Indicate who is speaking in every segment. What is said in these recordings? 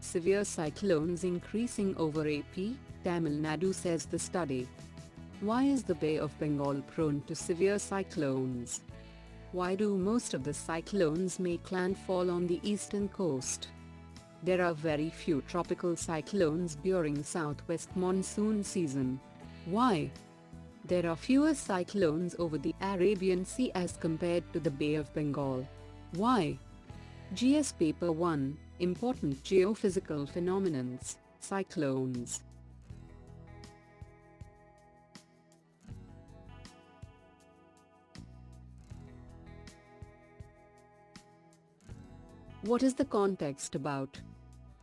Speaker 1: severe cyclones increasing over AP, Tamil Nadu, says the study. Why is the Bay of Bengal prone to severe cyclones? Why do most of the cyclones make landfall on the eastern coast? There are very few tropical cyclones during southwest monsoon season. Why? There are fewer cyclones over the Arabian Sea as compared to the Bay of Bengal. Why? GS Paper 1, Important Geophysical Phenomenons, Cyclones. What is the context about?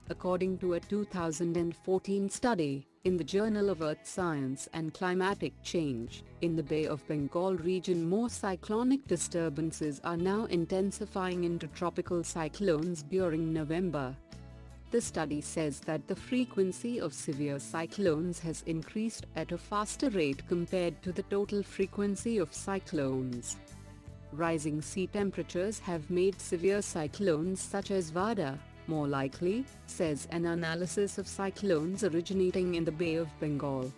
Speaker 1: According to a 2014 study in the Journal of Earth Science and Climatic Change, in the Bay of Bengal region more cyclonic disturbances are now intensifying into tropical cyclones during November. The study says that the frequency of severe cyclones has increased at a faster rate compared to the total frequency of cyclones. Rising sea temperatures have made severe cyclones such as Vada more likely, says an analysis of cyclones originating in the Bay of Bengal.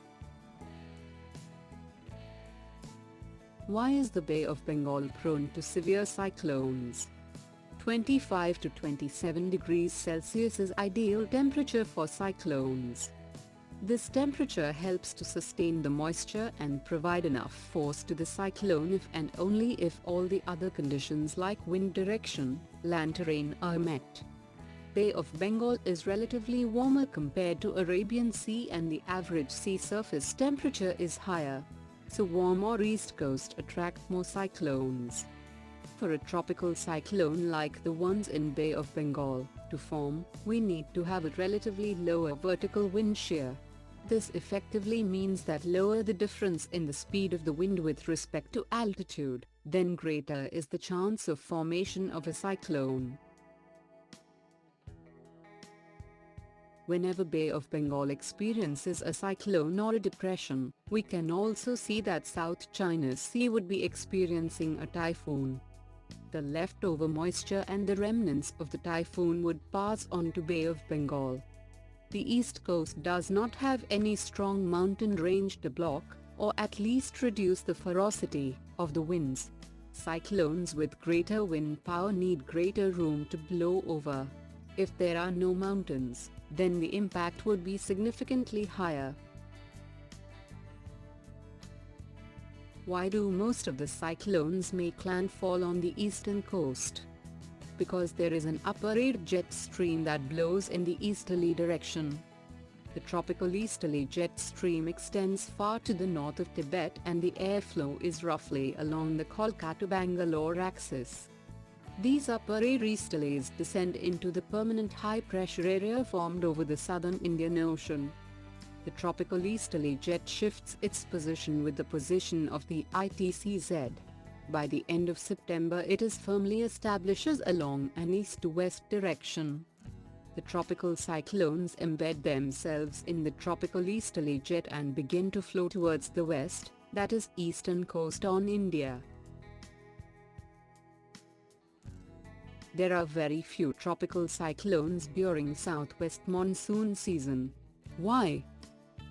Speaker 1: Why is the Bay of Bengal prone to severe cyclones? 25 to 27 degrees Celsius is ideal temperature for cyclones. This temperature helps to sustain the moisture and provide enough force to the cyclone if and only if all the other conditions like wind direction, land terrain are met. Bay of Bengal is relatively warmer compared to Arabian Sea and the average sea surface temperature is higher. So warm or east coast attract more cyclones. For a tropical cyclone like the ones in Bay of Bengal to form, we need to have a relatively lower vertical wind shear. This effectively means that lower the difference in the speed of the wind with respect to altitude, then greater is the chance of formation of a cyclone. Whenever Bay of Bengal experiences a cyclone or a depression, we can also see that South China Sea would be experiencing a typhoon. The leftover moisture and the remnants of the typhoon would pass on to Bay of Bengal. The east coast does not have any strong mountain range to block, or at least reduce the ferocity, of the winds. Cyclones with greater wind power need greater room to blow over. If there are no mountains, then the impact would be significantly higher. Why do most of the cyclones make landfall on the eastern coast? Because there is an upper air jet stream that blows in the easterly direction. The tropical easterly jet stream extends far to the north of Tibet and the airflow is roughly along the Kolkata-Bangalore axis. These upper air easterlies descend into the permanent high-pressure area formed over the southern Indian Ocean. The tropical easterly jet shifts its position with the position of the ITCZ. By the end of September it is firmly establishes along an east-to-west direction. The tropical cyclones embed themselves in the tropical easterly jet and begin to flow towards the west, that is eastern coast on India. There are very few tropical cyclones during southwest monsoon season. Why?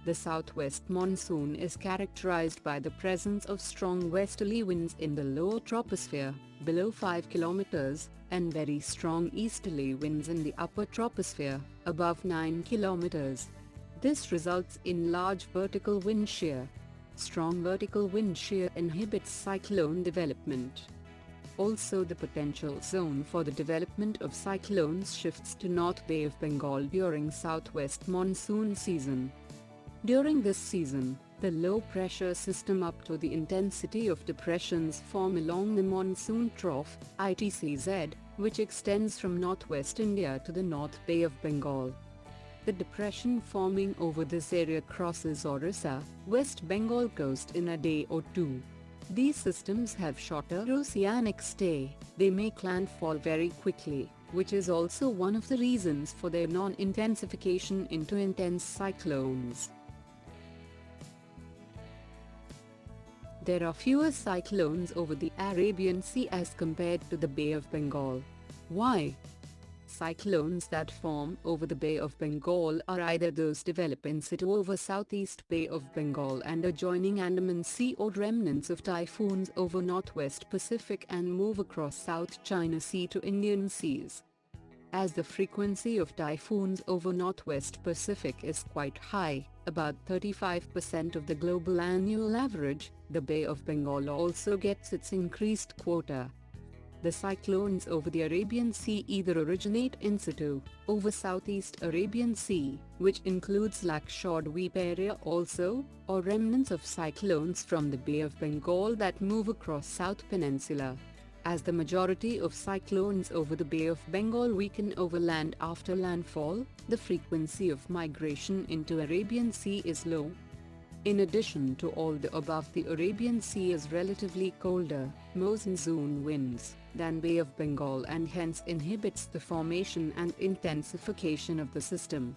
Speaker 1: The southwest monsoon is characterized by the presence of strong westerly winds in the lower troposphere, below 5 km, and very strong easterly winds in the upper troposphere, above 9 km. This results in large vertical wind shear. Strong vertical wind shear inhibits cyclone development. Also, the potential zone for the development of cyclones shifts to North Bay of Bengal during southwest monsoon season. During this season, the low-pressure system up to the intensity of depressions form along the monsoon trough, ITCZ, which extends from northwest India to the North Bay of Bengal. The depression forming over this area crosses Orissa, West Bengal coast in a day or two. These systems have shorter oceanic stay, they make landfall very quickly, which is also one of the reasons for their non-intensification into intense cyclones. There are fewer cyclones over the Arabian Sea as compared to the Bay of Bengal. Why? cyclones that form over the Bay of Bengal are either those develop in situ over Southeast Bay of Bengal and adjoining Andaman Sea or remnants of typhoons over Northwest Pacific and move across South China Sea to Indian Seas. As the frequency of typhoons over Northwest Pacific is quite high, about 35% of the global annual average, the Bay of Bengal also gets its increased quota. The cyclones over the Arabian Sea either originate in situ, over Southeast Arabian Sea, which includes Lakshore Dweep area also, or remnants of cyclones from the Bay of Bengal that move across South Peninsula. As the majority of cyclones over the Bay of Bengal weaken over land after landfall, the frequency of migration into Arabian Sea is low. In addition to all the above, the Arabian Sea is relatively colder, monsoon winds, than Bay of Bengal and hence inhibits the formation and intensification of the system.